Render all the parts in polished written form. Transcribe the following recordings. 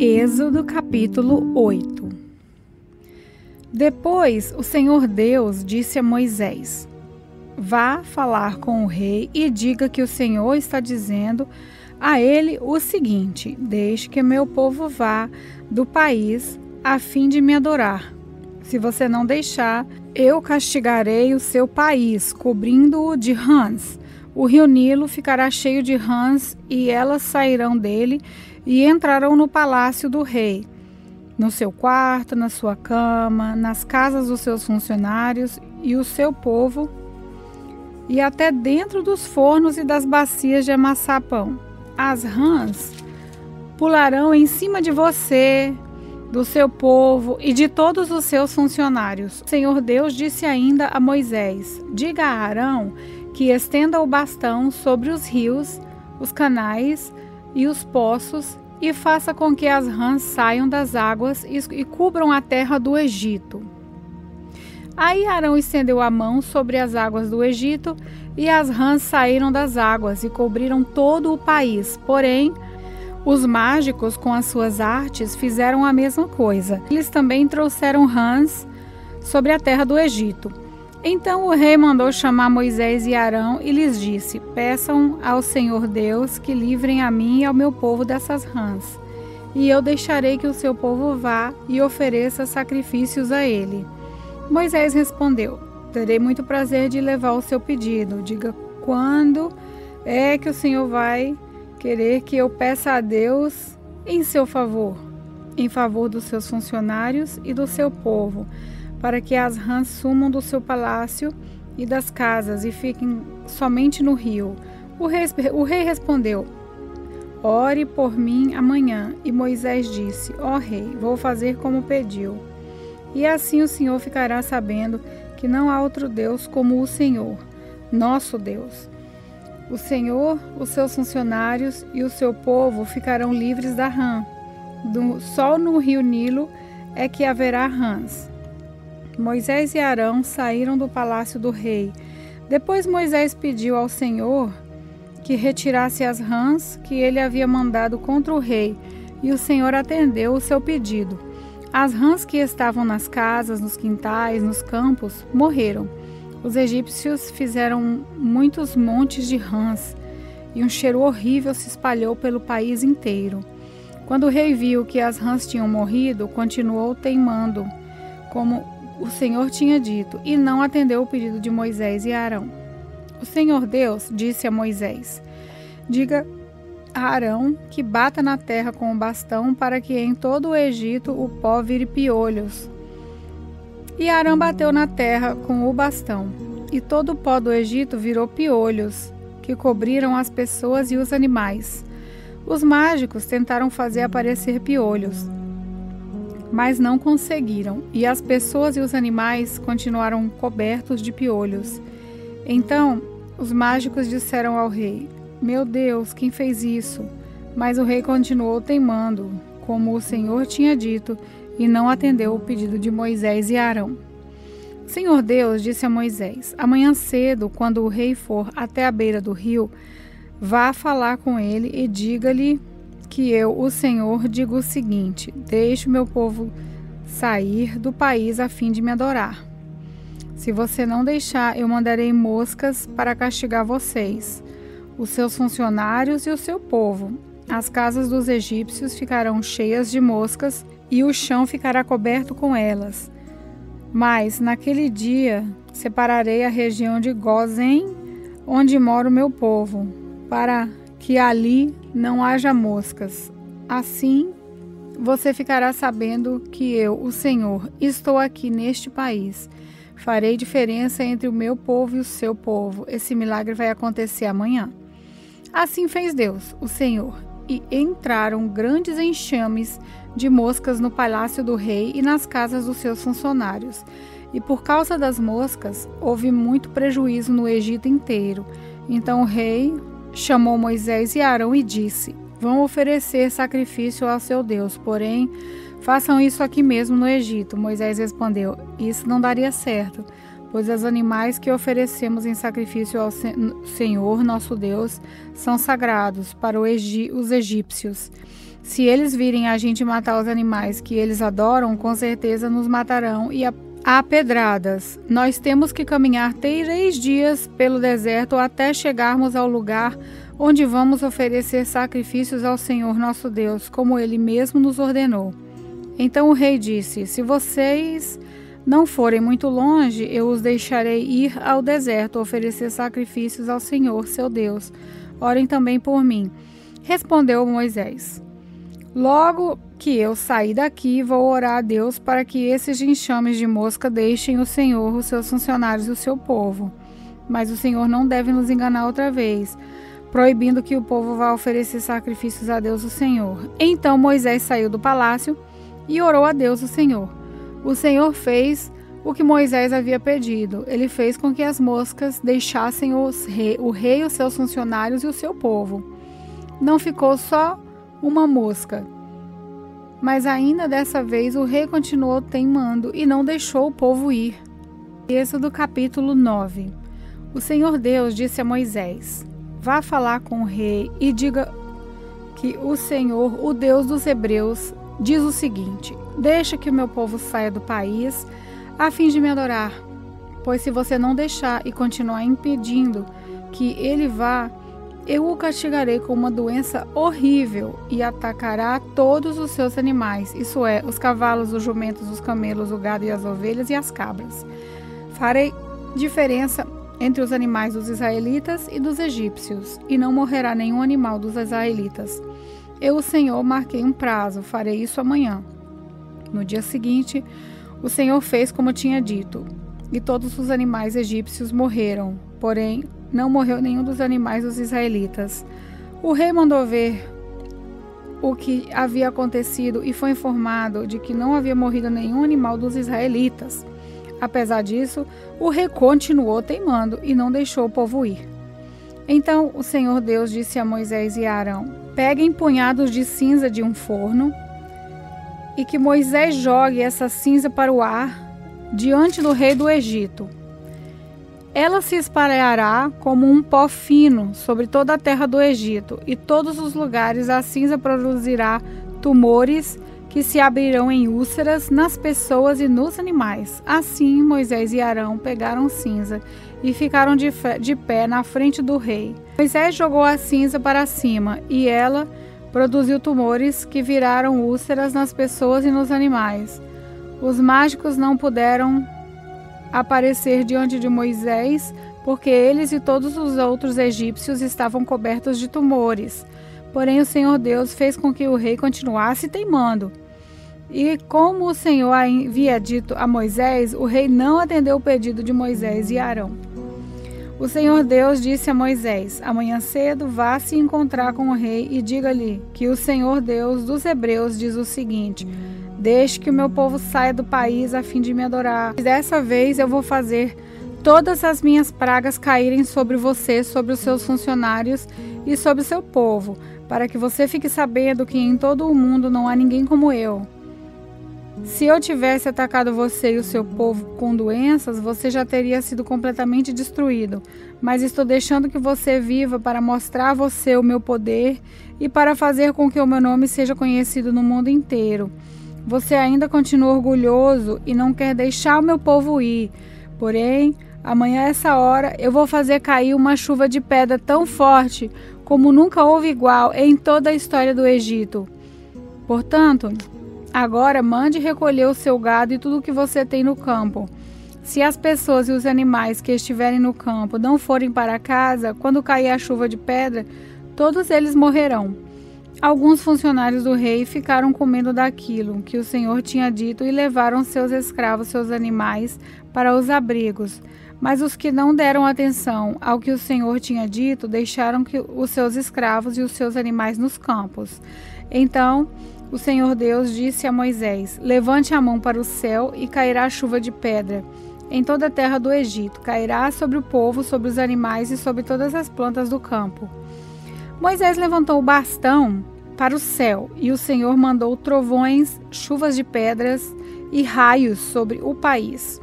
Êxodo capítulo 8. Depois o Senhor Deus disse a Moisés: Vá falar com o rei e diga que o Senhor está dizendo a ele o seguinte: Deixe que meu povo vá do país a fim de me adorar. Se você não deixar, eu castigarei o seu país, cobrindo-o de rãs. O rio Nilo ficará cheio de rãs e elas sairão dele e entrarão no palácio do rei, no seu quarto, na sua cama, nas casas dos seus funcionários e o seu povo, e até dentro dos fornos e das bacias de amassar pão. As rãs pularão em cima de você, do seu povo e de todos os seus funcionários. O Senhor Deus disse ainda a Moisés: Diga a Arão que estenda o bastão sobre os rios, os canais e os poços, e faça com que as rãs saiam das águas e cubram a terra do Egito. Aí Arão estendeu a mão sobre as águas do Egito, e as rãs saíram das águas e cobriram todo o país. Porém, os mágicos, com as suas artes, fizeram a mesma coisa. Eles também trouxeram rãs sobre a terra do Egito. Então o rei mandou chamar Moisés e Arão e lhes disse: Peçam ao Senhor Deus que livrem a mim e ao meu povo dessas rãs, e eu deixarei que o seu povo vá e ofereça sacrifícios a ele. Moisés respondeu: Terei muito prazer de levar o seu pedido. Diga quando é que o Senhor vai querer que eu peça a Deus em seu favor, em favor dos seus funcionários e do seu povo, para que as rãs sumam do seu palácio e das casas e fiquem somente no rio. O rei respondeu: Ore por mim amanhã. E Moisés disse: Ó rei, vou fazer como pediu. E assim o Senhor ficará sabendo que não há outro Deus como o Senhor, nosso Deus. O Senhor, os seus funcionários e o seu povo ficarão livres da rã. Só no rio Nilo é que haverá rãs. Moisés e Arão saíram do palácio do rei. Depois Moisés pediu ao Senhor que retirasse as rãs que ele havia mandado contra o rei, e o Senhor atendeu o seu pedido. As rãs que estavam nas casas, nos quintais, nos campos, morreram. Os egípcios fizeram muitos montes de rãs, e um cheiro horrível se espalhou pelo país inteiro. Quando o rei viu que as rãs tinham morrido, continuou teimando, como o Senhor tinha dito, e não atendeu o pedido de Moisés e Arão. O Senhor Deus disse a Moisés: Diga a Arão que bata na terra com o bastão para que em todo o Egito o pó vire piolhos. E Arão bateu na terra com o bastão, e todo o pó do Egito virou piolhos, que cobriram as pessoas e os animais. Os mágicos tentaram fazer aparecer piolhos, mas não conseguiram, e as pessoas e os animais continuaram cobertos de piolhos. Então os mágicos disseram ao rei: Meu Deus, quem fez isso? Mas o rei continuou teimando, como o Senhor tinha dito, e não atendeu o pedido de Moisés e Arão. O Senhor Deus disse a Moisés: Amanhã cedo, quando o rei for até a beira do rio, vá falar com ele e diga-lhe que eu, o Senhor, digo o seguinte: Deixe o meu povo sair do país a fim de me adorar. Se você não deixar, eu mandarei moscas para castigar vocês, os seus funcionários e o seu povo. As casas dos egípcios ficarão cheias de moscas e o chão ficará coberto com elas. Mas, naquele dia, separarei a região de Gósen, onde mora o meu povo, para que ali não haja moscas. Assim, você ficará sabendo que eu, o Senhor, estou aqui neste país. Farei diferença entre o meu povo e o seu povo. Esse milagre vai acontecer amanhã. Assim fez Deus, o Senhor, e entraram grandes enxames de moscas no palácio do rei e nas casas dos seus funcionários. E por causa das moscas, houve muito prejuízo no Egito inteiro. Então o rei chamou Moisés e Arão e disse: Vão oferecer sacrifício ao seu Deus, porém, façam isso aqui mesmo no Egito. Moisés respondeu: Isso não daria certo, pois os animais que oferecemos em sacrifício ao Senhor, nosso Deus, são sagrados para os egípcios. Se eles virem a gente matar os animais que eles adoram, com certeza nos matarão e a pedradas. Nós temos que caminhar 3 dias pelo deserto até chegarmos ao lugar onde vamos oferecer sacrifícios ao Senhor nosso Deus, como Ele mesmo nos ordenou. Então o rei disse: se vocês não forem muito longe, eu os deixarei ir ao deserto oferecer sacrifícios ao Senhor, seu Deus. Orem também por mim. Respondeu Moisés: logo que eu sair daqui, vou orar a Deus para que esses enxames de mosca deixem o Senhor, os seus funcionários e o seu povo. Mas o Senhor não deve nos enganar outra vez, proibindo que o povo vá oferecer sacrifícios a Deus o Senhor. Então Moisés saiu do palácio e orou a Deus o Senhor. O Senhor fez o que Moisés havia pedido. Ele fez com que as moscas deixassem o rei, os seus funcionários e o seu povo. Não ficou só uma mosca, mas ainda dessa vez o rei continuou teimando e não deixou o povo ir. Êxodo capítulo 9. O Senhor Deus disse a Moisés: vá falar com o rei e diga que o Senhor, o Deus dos Hebreus, diz o seguinte: deixa que o meu povo saia do país a fim de me adorar, pois se você não deixar e continuar impedindo que ele vá, eu o castigarei com uma doença horrível e atacará todos os seus animais, isso é, os cavalos, os jumentos, os camelos, o gado e as ovelhas e as cabras. Farei diferença entre os animais dos israelitas e dos egípcios, e não morrerá nenhum animal dos israelitas. Eu, o Senhor, marquei um prazo, farei isso amanhã. No dia seguinte, o Senhor fez como tinha dito, e todos os animais egípcios morreram, porém não morreu nenhum dos animais dos israelitas. O rei mandou ver o que havia acontecido e foi informado de que não havia morrido nenhum animal dos israelitas. Apesar disso, o rei continuou teimando e não deixou o povo ir. Então o Senhor Deus disse a Moisés e a Arão: peguem punhados de cinza de um forno e que Moisés jogue essa cinza para o ar diante do rei do Egito. Ela se espalhará como um pó fino sobre toda a terra do Egito, e todos os lugares a cinza produzirá tumores que se abrirão em úlceras nas pessoas e nos animais. Assim Moisés e Arão pegaram cinza e ficaram de pé na frente do rei. Moisés jogou a cinza para cima, e ela produziu tumores que viraram úlceras nas pessoas e nos animais. Os mágicos não puderam aparecer diante de Moisés, porque eles e todos os outros egípcios estavam cobertos de tumores. Porém o Senhor Deus fez com que o rei continuasse teimando. E como o Senhor havia dito a Moisés, o rei não atendeu o pedido de Moisés e Arão. O Senhor Deus disse a Moisés: amanhã cedo vá se encontrar com o rei e diga-lhe que o Senhor Deus dos Hebreus diz o seguinte: deixe que o meu povo saia do país a fim de me adorar. Dessa vez eu vou fazer todas as minhas pragas caírem sobre você, sobre os seus funcionários e sobre o seu povo, para que você fique sabendo que em todo o mundo não há ninguém como eu. Se eu tivesse atacado você e o seu povo com doenças, você já teria sido completamente destruído. Mas estou deixando que você viva para mostrar a você o meu poder e para fazer com que o meu nome seja conhecido no mundo inteiro. Você ainda continua orgulhoso e não quer deixar o meu povo ir. Porém, amanhã a essa hora eu vou fazer cair uma chuva de pedra tão forte como nunca houve igual em toda a história do Egito. Portanto, agora mande recolher o seu gado e tudo o que você tem no campo. Se as pessoas e os animais que estiverem no campo não forem para casa, quando cair a chuva de pedra, todos eles morrerão. Alguns funcionários do rei ficaram com medo daquilo que o Senhor tinha dito e levaram seus escravos, seus animais, para os abrigos. Mas os que não deram atenção ao que o Senhor tinha dito, deixaram os seus escravos e os seus animais nos campos. Então o Senhor Deus disse a Moisés: levante a mão para o céu e cairá chuva de pedra em toda a terra do Egito. Cairá sobre o povo, sobre os animais e sobre todas as plantas do campo. Moisés levantou o bastão para o céu e o Senhor mandou trovões, chuvas de pedras e raios sobre o país.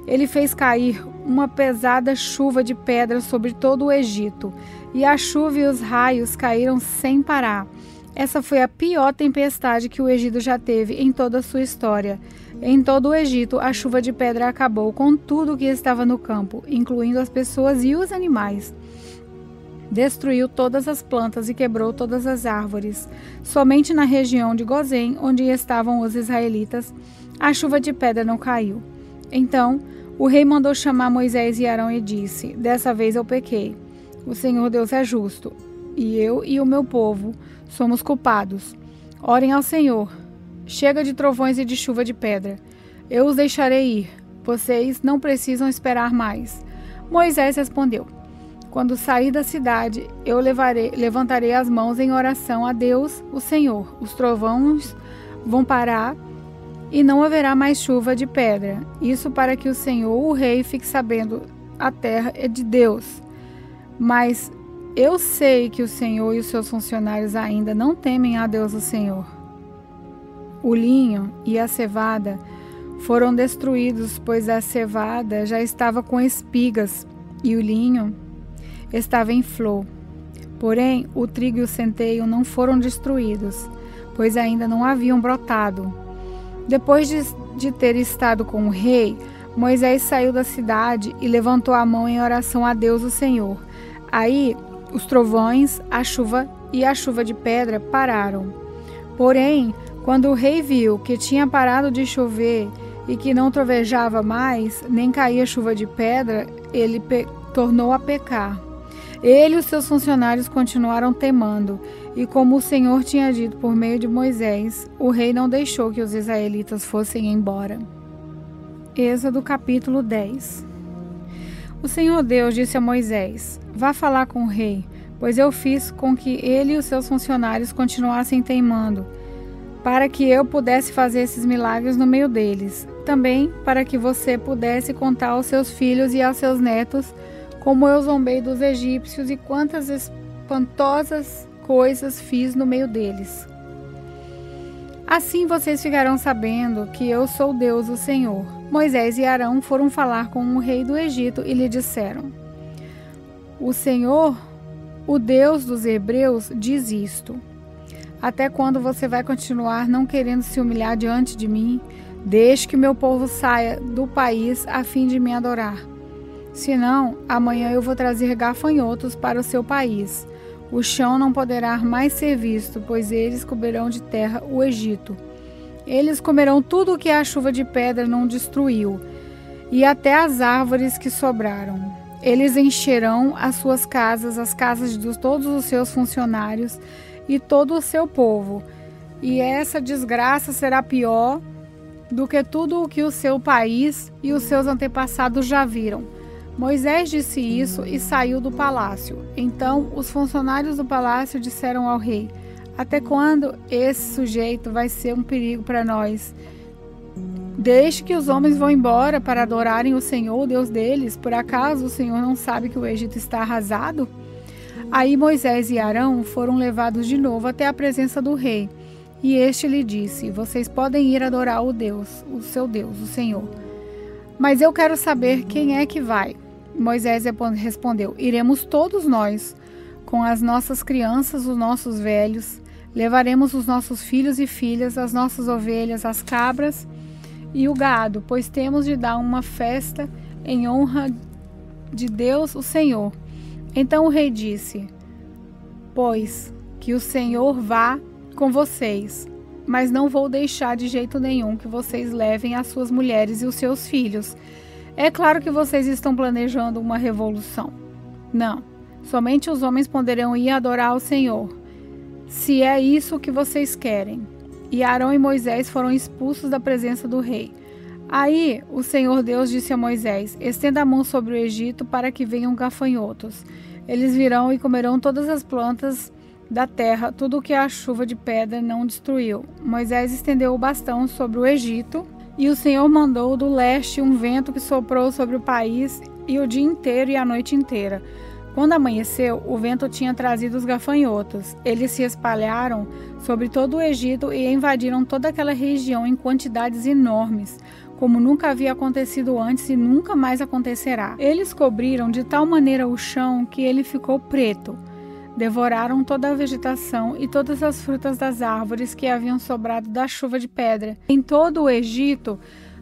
Ele fez cair uma pesada chuva de pedras sobre todo o Egito, e a chuva e os raios caíram sem parar. Essa foi a pior tempestade que o Egito já teve em toda a sua história. Em todo o Egito, a chuva de pedra acabou com tudo que estava no campo, incluindo as pessoas e os animais. Destruiu todas as plantas e quebrou todas as árvores. Somente na região de Gozém, onde estavam os israelitas, a chuva de pedra não caiu. Então, o rei mandou chamar Moisés e Arão e disse: Dessa vez eu pequei. O Senhor Deus é justo, e eu e o meu povo somos culpados. Orem ao Senhor. Chega de trovões e de chuva de pedra. Eu os deixarei ir. Vocês não precisam esperar mais. Moisés respondeu: Quando sair da cidade, eu levantarei as mãos em oração a Deus, o Senhor. Os trovões vão parar e não haverá mais chuva de pedra. Isso para que o Senhor, o rei, fique sabendo: a terra é de Deus. Mas eu sei que o Senhor e os seus funcionários ainda não temem a Deus, o Senhor. O linho e a cevada foram destruídos, pois a cevada já estava com espigas e o linho estava em flor. Porém, o trigo e o centeio não foram destruídos, pois ainda não haviam brotado. Depois de ter estado com o rei, Moisés saiu da cidade e levantou a mão em oração a Deus, o Senhor. Aí, os trovões, a chuva e a chuva de pedra pararam. Porém, quando o rei viu que tinha parado de chover e que não trovejava mais, nem caía chuva de pedra, ele tornou a pecar. Ele e os seus funcionários continuaram temando, e como o Senhor tinha dito por meio de Moisés, o rei não deixou que os israelitas fossem embora. Êxodo capítulo 10. O Senhor Deus disse a Moisés: Vá falar com o rei, pois eu fiz com que ele e os seus funcionários continuassem teimando, para que eu pudesse fazer esses milagres no meio deles. Também para que você pudesse contar aos seus filhos e aos seus netos como eu zombei dos egípcios e quantas espantosas coisas fiz no meio deles. Assim vocês ficarão sabendo que eu sou Deus, o Senhor. Moisés e Arão foram falar com o rei do Egito e lhe disseram: O Senhor, o Deus dos hebreus, diz isto: Até quando você vai continuar não querendo se humilhar diante de mim? Deixe que o meu povo saia do país a fim de me adorar. Senão, amanhã eu vou trazer gafanhotos para o seu país. O chão não poderá mais ser visto, pois eles cobrirão de terra o Egito. Eles comerão tudo o que a chuva de pedra não destruiu, e até as árvores que sobraram. Eles encherão as suas casas, as casas de todos os seus funcionários e todo o seu povo. E essa desgraça será pior do que tudo o que o seu país e os seus antepassados já viram. Moisés disse isso e saiu do palácio. Então os funcionários do palácio disseram ao rei: Até quando esse sujeito vai ser um perigo para nós? Deixe que os homens vão embora para adorarem o Senhor, o Deus deles. Por acaso o Senhor não sabe que o Egito está arrasado? Aí Moisés e Arão foram levados de novo até a presença do rei. E este lhe disse: Vocês podem ir adorar o Deus, o seu Deus, o Senhor. Mas eu quero saber quem é que vai. Moisés respondeu: Iremos todos nós, com as nossas crianças, os nossos velhos. Levaremos os nossos filhos e filhas, as nossas ovelhas, as cabras e o gado, pois temos de dar uma festa em honra de Deus, o Senhor. Então o rei disse: Pois que o Senhor vá com vocês, mas não vou deixar de jeito nenhum que vocês levem as suas mulheres e os seus filhos. É claro que vocês estão planejando uma revolução. Não, somente os homens poderão ir adorar ao Senhor, se é isso que vocês querem. E Arão e Moisés foram expulsos da presença do rei. Aí o Senhor Deus disse a Moisés: Estenda a mão sobre o Egito para que venham gafanhotos. Eles virão e comerão todas as plantas da terra, tudo o que a chuva de pedra não destruiu. Moisés estendeu o bastão sobre o Egito, e o Senhor mandou do leste um vento que soprou sobre o país e o dia inteiro e a noite inteira. Quando amanheceu, o vento tinha trazido os gafanhotos. Eles se espalharam sobre todo o Egito e invadiram toda aquela região em quantidades enormes, como nunca havia acontecido antes e nunca mais acontecerá. Eles cobriram de tal maneira o chão que ele ficou preto. Devoraram toda a vegetação e todas as frutas das árvores que haviam sobrado da chuva de pedra. Em todo o Egito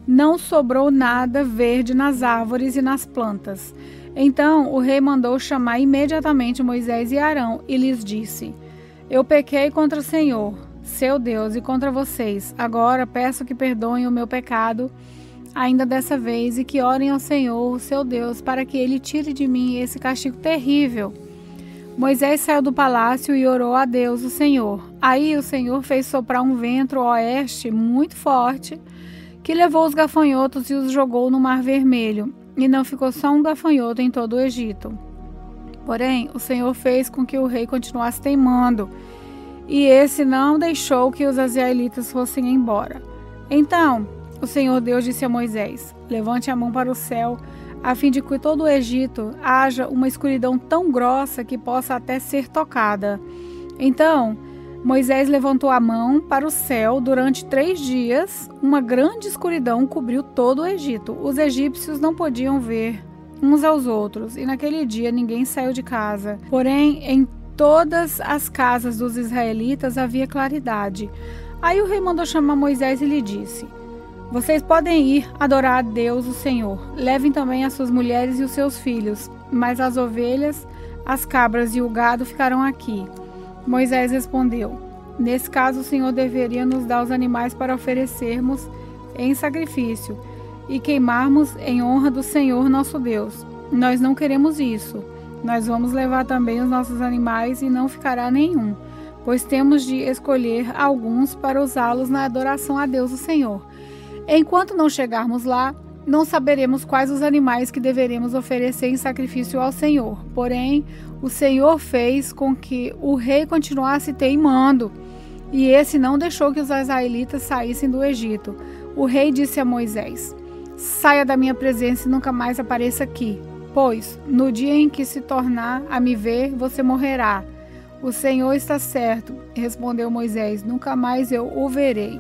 não sobrou nada verde nas árvores e nas plantas. Então o rei mandou chamar imediatamente Moisés e Arão e lhes disse: Eu pequei contra o Senhor, seu Deus, e contra vocês. Agora peço que perdoem o meu pecado ainda dessa vez e que orem ao Senhor, o seu Deus, para que ele tire de mim esse castigo terrível. Moisés saiu do palácio e orou a Deus, o Senhor. Aí o Senhor fez soprar um vento oeste muito forte, que levou os gafanhotos e os jogou no Mar Vermelho, e não ficou só um gafanhoto em todo o Egito. Porém, o Senhor fez com que o rei continuasse teimando, e esse não deixou que os israelitas fossem embora. Então, o Senhor Deus disse a Moisés: Levante a mão para o céu, a fim de que todo o Egito haja uma escuridão tão grossa que possa até ser tocada. Então, Moisés levantou a mão para o céu. Durante 3 dias, uma grande escuridão cobriu todo o Egito. Os egípcios não podiam ver uns aos outros, e naquele dia ninguém saiu de casa. Porém, em todas as casas dos israelitas havia claridade. Aí o rei mandou chamar Moisés e lhe disse: Vocês podem ir adorar a Deus, o Senhor. Levem também as suas mulheres e os seus filhos, mas as ovelhas, as cabras e o gado ficarão aqui. Moisés respondeu: Nesse caso, o Senhor deveria nos dar os animais para oferecermos em sacrifício e queimarmos em honra do Senhor nosso Deus. Nós não queremos isso. Nós vamos levar também os nossos animais e não ficará nenhum, pois temos de escolher alguns para usá-los na adoração a Deus, o Senhor. Enquanto não chegarmos lá, não saberemos quais os animais que deveremos oferecer em sacrifício ao Senhor. Porém, o Senhor fez com que o rei continuasse teimando, e esse não deixou que os israelitas saíssem do Egito. O rei disse a Moisés: Saia da minha presença e nunca mais apareça aqui, pois no dia em que se tornar a me ver, você morrerá. O Senhor está certo, respondeu Moisés, nunca mais eu o verei.